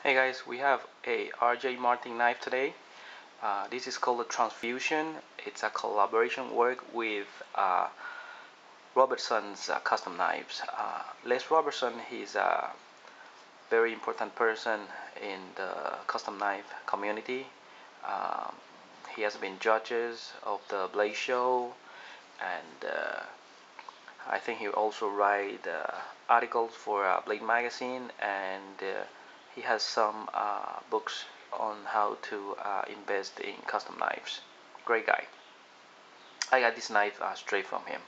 Hey guys, we have a RJ Martin knife today. This is called a Transfusion. It's a collaboration work with Robertson's custom knives. Les Robertson, he's a very important person in the custom knife community. Um, he has been judges of the Blade Show, and I think he also write articles for Blade Magazine, and he has some books on how to invest in custom knives. Great guy. I got this knife straight from him.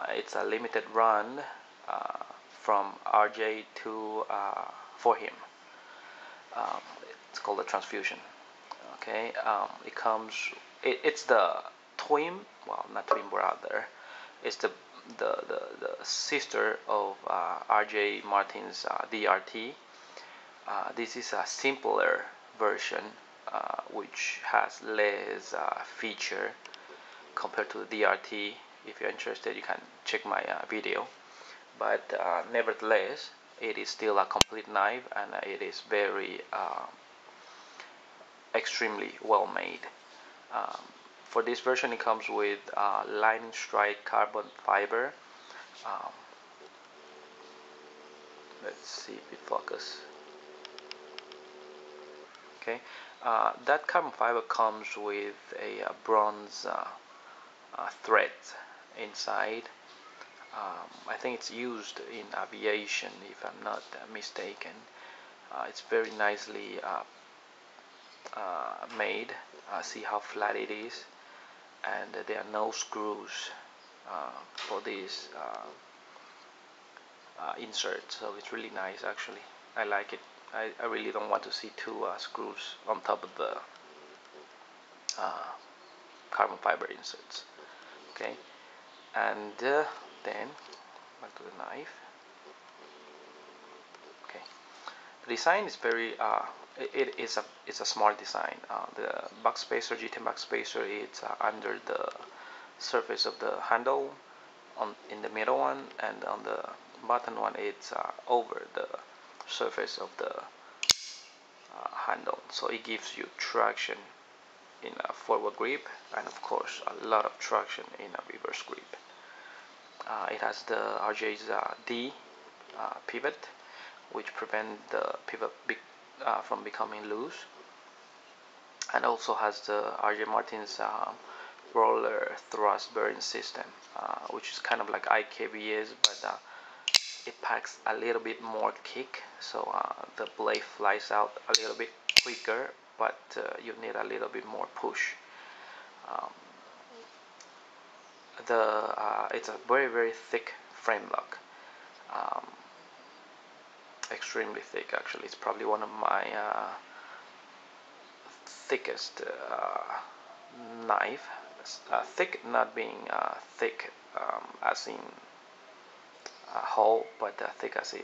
It's a limited run uh, from RJ to for him. Um, it's called the Transfusion. Okay, it comes. It's the twin, well, not twin brother. It's the sister of RJ Martin's DRT. This is a simpler version, which has less feature compared to the DRT. If you're interested, you can check my video. But nevertheless, it is still a complete knife, and it is very extremely well made. Um, for this version, it comes with lightning strike carbon fiber. Um, let's see if it focuses. Okay, that carbon fiber comes with a bronze thread inside. I think it's used in aviation, if I'm not mistaken. It's very nicely made. See how flat it is, and there are no screws for this insert, so it's really nice actually. I like it. I really don't want to see two screws on top of the uh, carbon fiber inserts. Okay, and then back to the knife. Okay, the design is very it's a smart design. The backspacer, G10 backspacer, it's under the surface of the handle, in the middle one, and on the bottom one it's over the surface of the handle, so it gives you traction in a forward grip, and of course a lot of traction in a reverse grip. It has the RJ's D pivot, which prevent the pivot from becoming loose, and also has the RJ Martin's roller thrust bearing system, which is kind of like IKBS, but it packs a little bit more kick, so the blade flies out a little bit quicker, but you need a little bit more push. Um, it's a very thick frame lock, um, extremely thick actually. It's probably one of my thickest knife. Thick not being thick as in hole, but thick as in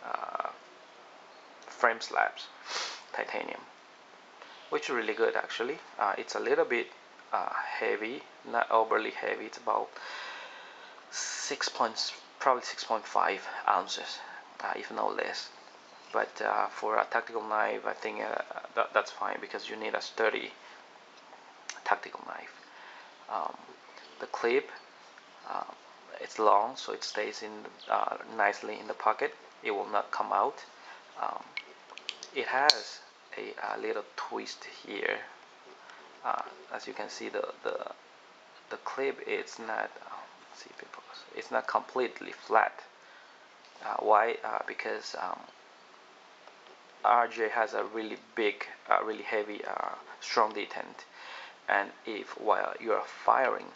uh, frame slabs, titanium, which is really good actually. It's a little bit heavy, not overly heavy. It's about 6 points, probably 6.5 ounces, if no less. But for a tactical knife, I think that's fine, because you need a sturdy tactical knife. The clip, uh, it's long, so it stays in nicely in the pocket. It will not come out. Um, it has a little twist here. As you can see, the clip, it's not. Let's see if it goes. It's not completely flat. Why? Because RJ has a really big, really heavy, strong detent, and if while you are firing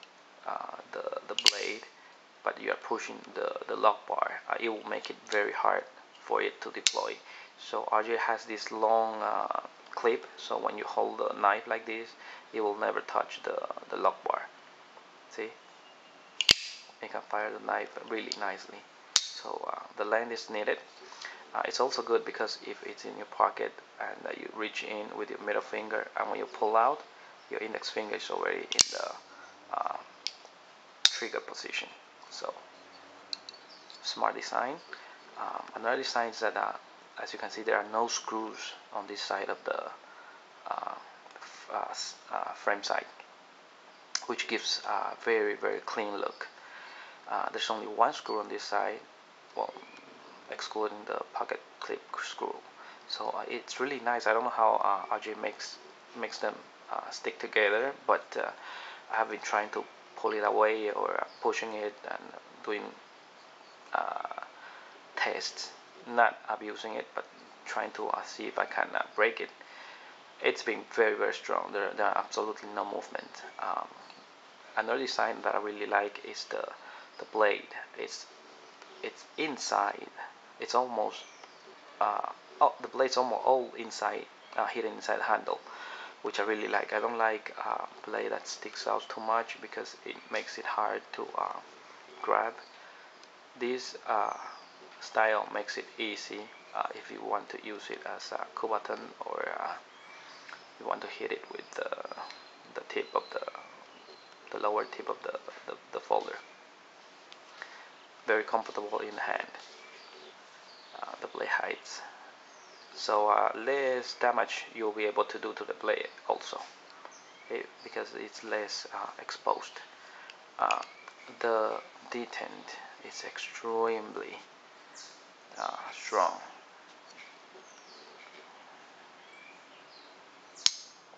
the blade, but you are pushing the lock bar, it will make it very hard for it to deploy. So RJ has this long clip, so when you hold the knife like this, it will never touch the lock bar. See, you can fire the knife really nicely. So the length is needed. It's also good because if it's in your pocket and you reach in with your middle finger, and when you pull out, your index finger is already in the uh, trigger position. So smart design. Another design is that as you can see, there are no screws on this side of the frame side, which gives a very clean look. There's only one screw on this side, well, excluding the pocket clip screw. So it's really nice. I don't know how RJ makes them stick together, but I have been trying to pull it away or pushing it and doing tests, not abusing it, but trying to see if I can break it. It's been very strong. There are absolutely no movement. Another design that I really like is the blade. It's inside. It's almost the blade's almost all inside, hidden inside the handle, which I really like. I don't like blade that sticks out too much because it makes it hard to grab. This style makes it easy if you want to use it as a Q button, or you want to hit it with the tip of the lower tip of the folder. Very comfortable in the hand. The blade heights. So less damage you'll be able to do to the blade also, because it's less exposed. The detent is extremely strong.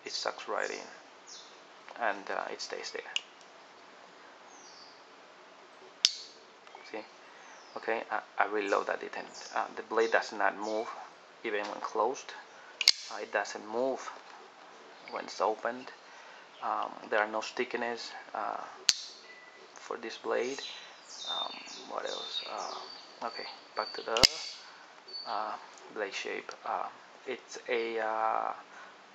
It sucks right in, and it stays there. See? Okay, I really love that detent. The blade does not move even when closed. It doesn't move when it's opened. There are no stickiness for this blade. What else? Okay, back to the blade shape. It's a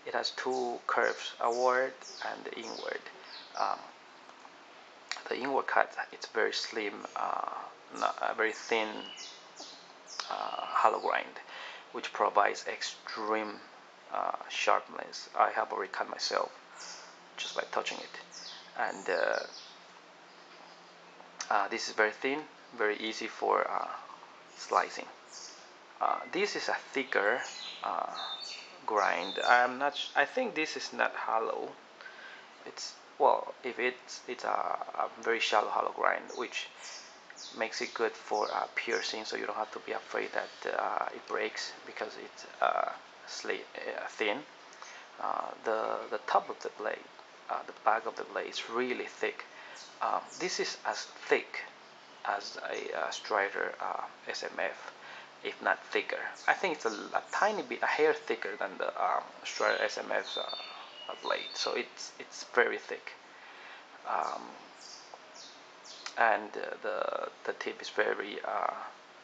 it has two curves, outward and inward. Um, the inward cut, it's very slim, very thin hollow grind, which provides extreme sharpness. I have already cut myself just by touching it, and this is very thin, very easy for slicing. This is a thicker grind. I think this is not hollow. It's, well, if it's a very shallow hollow grind, which makes it good for piercing, so you don't have to be afraid that it breaks because it's thin. The top of the blade, the back of the blade is really thick. This is as thick as a Strider SMF, if not thicker. I think it's a tiny bit, a hair thicker than the Strider SMF's blade, so it's very thick. And the tip is very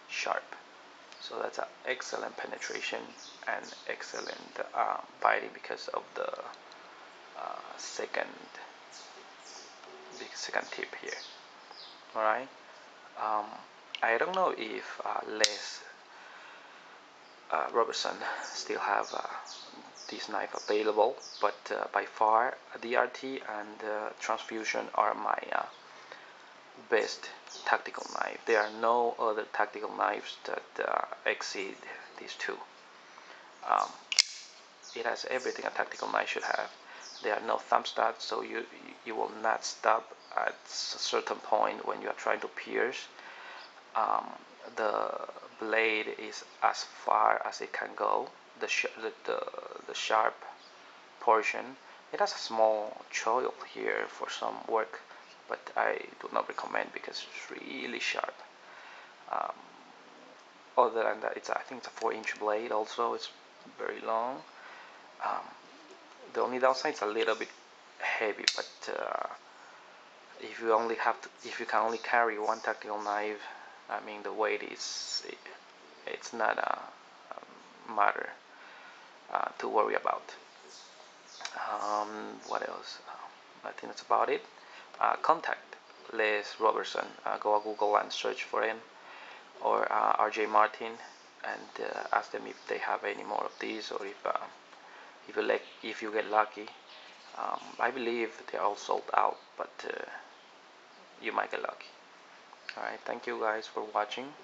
sharp, so that's an excellent penetration and excellent biting because of the second tip here. All right. I don't know if Les Robertson still have this knife available, but by far DRT and Transfusion are my best tactical knife. There are no other tactical knives that exceed these two. It has everything a tactical knife should have. There are no thumb studs, so you will not stop at a certain point when you are trying to pierce. The blade is as far as it can go. The sharp portion. It has a small choil here for some work, but I do not recommend because it's really sharp. Other than that, I think it's a 4-inch blade. Also, it's very long. The only downside is a little bit heavy, but if you can only carry one tactical knife, I mean the weight it's not a matter to worry about. What else? I think that's about it. Contact Les Robertson. Go on Google and search for him, or RJ Martin, and ask them if they have any more of these, or if you get lucky. I believe they're all sold out, but you might get lucky. Alright, thank you guys for watching.